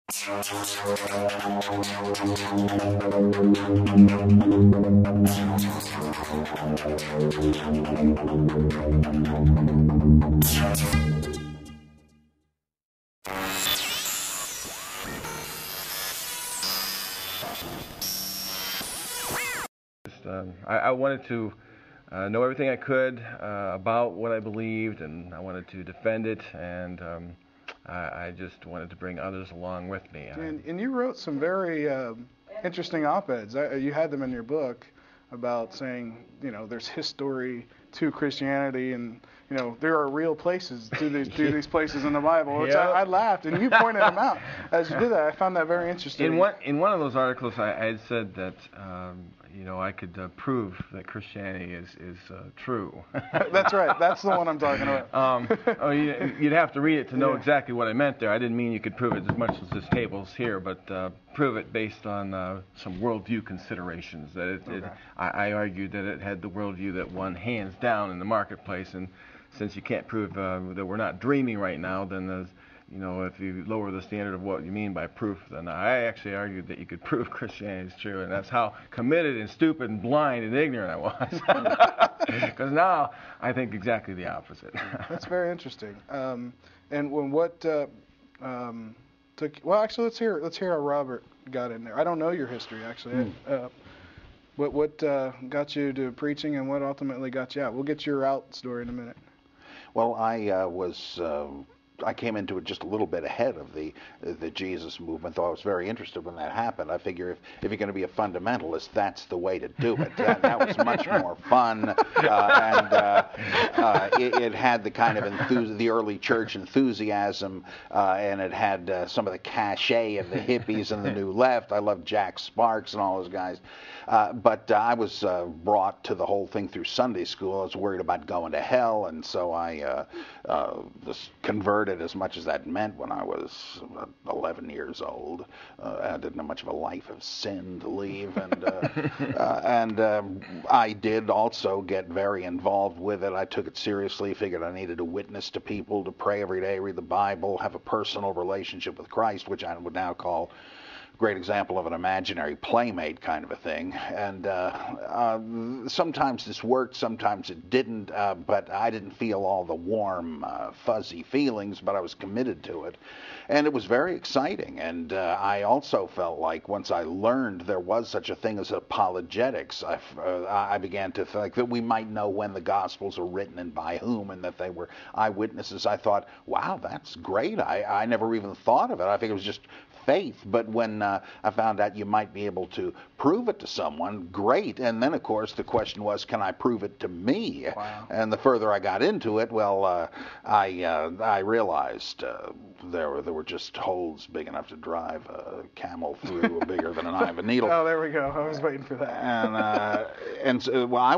I wanted to know everything I could about what I believed, and I wanted to defend it, and I just wanted to bring others along with me. And you wrote some very interesting op-eds. You had them in your book about saying, there's history to Christianity, and there are real places to these places in the Bible. Which I laughed, and you pointed them out as you did that. I found that very interesting. In one of those articles, I had said that I could prove that Christianity is true. That's right. That's the one I'm talking about. You'd have to read it to know exactly what I meant there. I didn't mean you could prove it as much as this table's here, but prove it based on some worldview considerations. I argued that it had the worldview that won hands down in the marketplace, and since you can't prove that we're not dreaming right now, then if you lower the standard of what you mean by proof, then I actually argued that you could prove Christianity is true, and that's how committed and stupid and blind and ignorant I was. Because now I think exactly the opposite. That's very interesting. And what took? Well, actually, let's hear how Robert got in there. I don't know your history actually. What got you to preaching, and what ultimately got you out? We'll get your out story in a minute. Well, I came into it just a little bit ahead of the Jesus movement, though I was very interested when that happened. I figure if you're going to be a fundamentalist, that's the way to do it. That was much more fun, and it had the kind of the early church enthusiasm, and it had some of the cachet of the hippies and the New Left. I loved Jack Sparks and all those guys. But I was brought to the whole thing through Sunday school. I was worried about going to hell, and so I was converted, as much as that meant, when I was 11 years old. I didn't have much of a life of sin to leave, and I did also get very involved with it. I took it seriously, figured I needed to witness to people, to pray every day, read the Bible, have a personal relationship with Christ, which I would now call great example of an imaginary playmate kind of a thing. And sometimes this worked, sometimes it didn't, but I didn't feel all the warm, fuzzy feelings, but I was committed to it. And it was very exciting. And I also felt like once I learned there was such a thing as apologetics, I began to think that we might know when the Gospels are written and by whom, and that they were eyewitnesses. I thought, wow, that's great. I never even thought of it. I think it was just faith, but when I found out you might be able to prove it to someone, great. And then, of course, the question was, can I prove it to me? Wow. And the further I got into it, well, I realized there were just holes big enough to drive a camel through, bigger than an eye of a needle. Oh, there we go. I was waiting for that. And so, well, I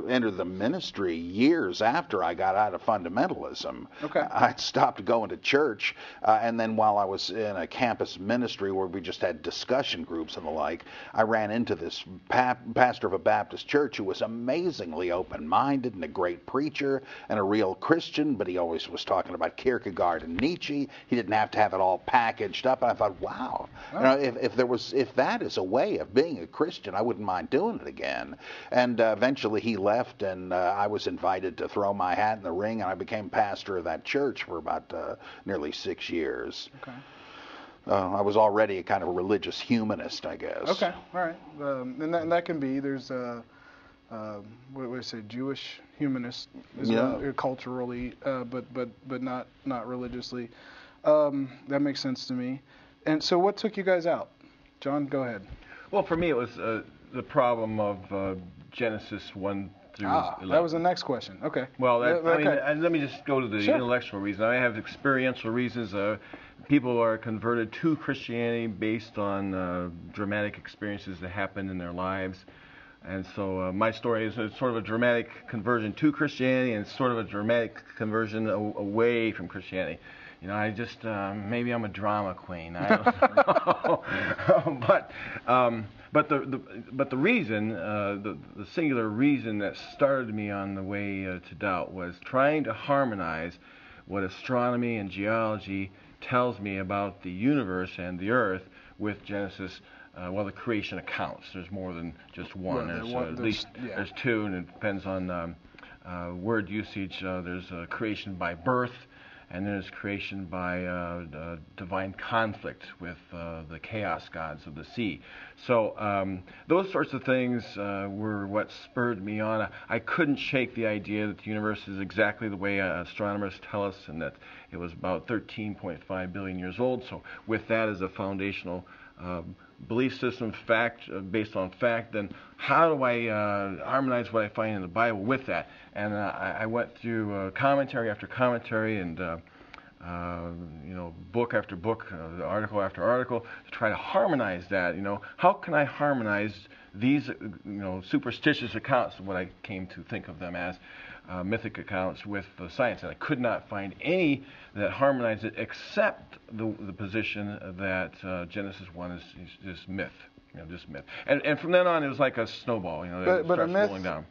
entered the ministry years after I got out of fundamentalism. Okay. I stopped going to church, and then while I was in a campus ministry where we just had discussion groups and the like, I ran into this pastor of a Baptist church who was amazingly open-minded and a great preacher and a real Christian, but he always was talking about Kierkegaard and Nietzsche. He didn't have to have it all packaged up. And I thought, wow, if that is a way of being a Christian, I wouldn't mind doing it again. And eventually he left, and I was invited to throw my hat in the ring, and I became pastor of that church for about nearly 6 years. Okay. I was already a kind of a religious humanist, I guess. Okay, all right. And that can be, there's what would I say, Jewish humanist as well, culturally, but not religiously. That makes sense to me. And so what took you guys out? John, go ahead. Well, for me, it was the problem of Genesis 1 through 11. That was the next question. Okay. Well, let me just go to the intellectual reason. I have experiential reasons. People are converted to Christianity based on dramatic experiences that happened in their lives. And so my story is sort of a dramatic conversion to Christianity and sort of a dramatic conversion away from Christianity. I just, maybe I'm a drama queen. I don't know. But the reason, the singular reason that started me on the way to doubt was trying to harmonize what astronomy and geology tells me about the universe and the earth with Genesis. The creation accounts. There's more than just one. At least there's two, and it depends on word usage. There's creation by birth, and there's creation by divine conflict with the chaos gods of the sea. So those sorts of things were what spurred me on. I couldn't shake the idea that the universe is exactly the way astronomers tell us, and that it was about 13.5 billion years old. So with that as a foundational belief system, fact, based on fact, then how do I harmonize what I find in the Bible with that? And I went through commentary after commentary and book after book, article after article, to try to harmonize that. How can I harmonize these superstitious accounts, what I came to think of them as, mythic accounts, with science? And I could not find any that harmonized it, except the position that Genesis 1 is just myth. Just myth. And from then on, it was like a snowball. But a myth, rolling down.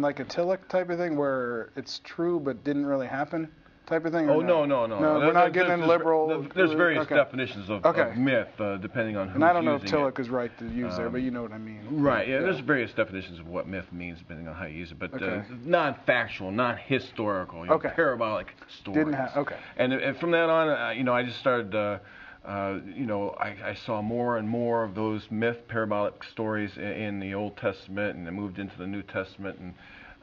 Like a Tillich type of thing, where it's true but didn't really happen, type of thing. Oh, no. We're not getting in liberal. There's various definitions of myth, depending on who's using it. And I don't know if Tillich is right to use there, but you know what I mean. Right. Yeah. There's various definitions of what myth means, depending on how you use it. But non-factual, non-historical, parabolic stories. And from that on, I just started. I saw more and more of those parabolic stories in the Old Testament, and I moved into the New Testament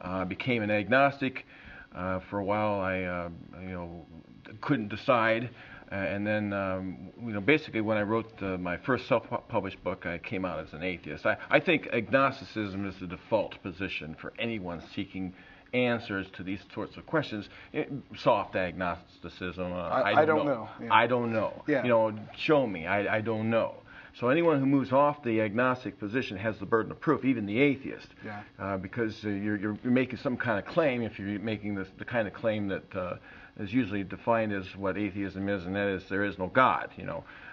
and became an agnostic. For a while, I couldn't decide, and then basically when I wrote my first self-published book, I came out as an atheist. I think agnosticism is the default position for anyone seeking answers to these sorts of questions. Soft agnosticism. I don't know. Yeah. I don't know. Yeah. Show me. I don't know. So anyone who moves off the agnostic position has the burden of proof, even the atheist. Yeah. Because you're making some kind of claim. If you're making the kind of claim that is usually defined as what atheism is, and that is there is no God.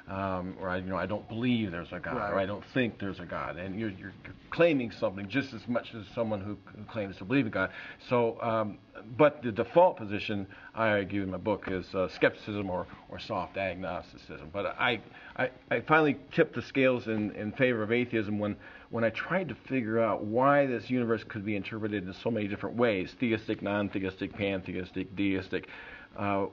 Or I don't believe there's a God, right. Or I don't think there's a God, and you're claiming something just as much as someone who claims to believe in God. So, but the default position, I argue in my book, is skepticism or soft agnosticism. But I finally tipped the scales in favor of atheism when I tried to figure out why this universe could be interpreted in so many different ways: theistic, non-theistic, pantheistic, deistic.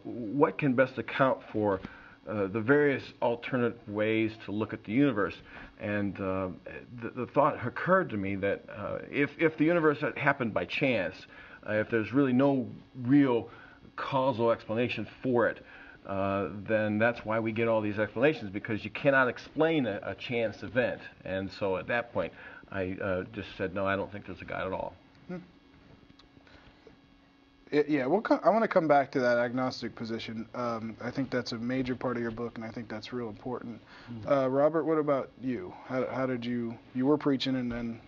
What can best account for the various alternate ways to look at the universe? And the thought occurred to me that if the universe had happened by chance, if there's really no real causal explanation for it, then that's why we get all these explanations, because you cannot explain a chance event. And so at that point, I just said, no, I don't think there's a God at all. I want to come back to that agnostic position. I think that's a major part of your book, and I think that's real important. Robert, what about you? How did you were preaching, and then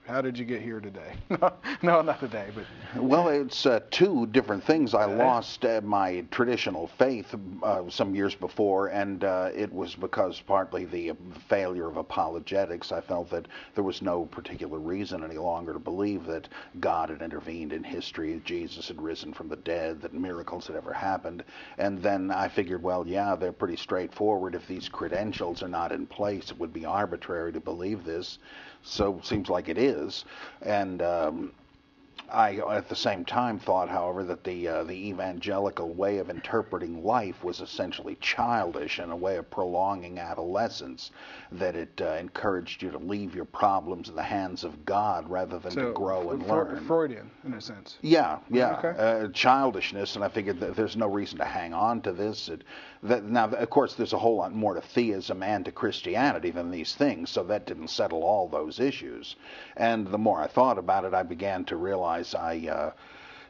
how did you get here today? No, not today, but... Well, it's two different things. I lost my traditional faith some years before, and it was because partly the failure of apologetics. I felt that there was no particular reason any longer to believe that God had intervened in history, Jesus had risen from the dead, that miracles had ever happened. And then I figured, well, yeah, they're pretty straightforward. If these credentials are not in place, it would be arbitrary to believe this. So it seems like it is. And I, at the same time, thought, however, that the evangelical way of interpreting life was essentially childish and a way of prolonging adolescence, that it encouraged you to leave your problems in the hands of God rather than to grow and learn. Freudian, in a sense. Yeah. Okay. Childishness, and I figured that there's no reason to hang on to this. Now, of course, there's a whole lot more to theism and to Christianity than these things, so that didn't settle all those issues. And the more I thought about it, I began to realize I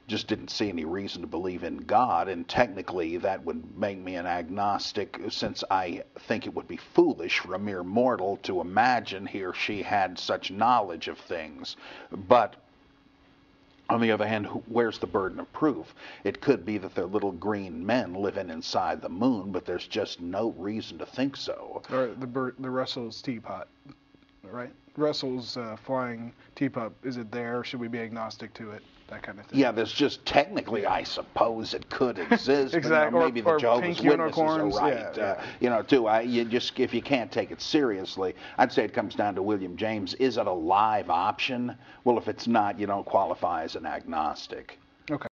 just didn't see any reason to believe in God, and technically that would make me an agnostic, since I think it would be foolish for a mere mortal to imagine he or she had such knowledge of things. But on the other hand, where's the burden of proof? It could be that they're little green men living inside the moon, but there's just no reason to think so. Or the Russell's teapot, right? Russell's flying teapot, is it there, or should we be agnostic to it? that kind of thing. Yeah, there's just technically, I suppose it could exist. Exactly. But, maybe the Jehovah's Witnesses are right. Yeah. You just if you can't take it seriously, I'd say it comes down to William James. Is it a live option? Well, if it's not, you don't qualify as an agnostic.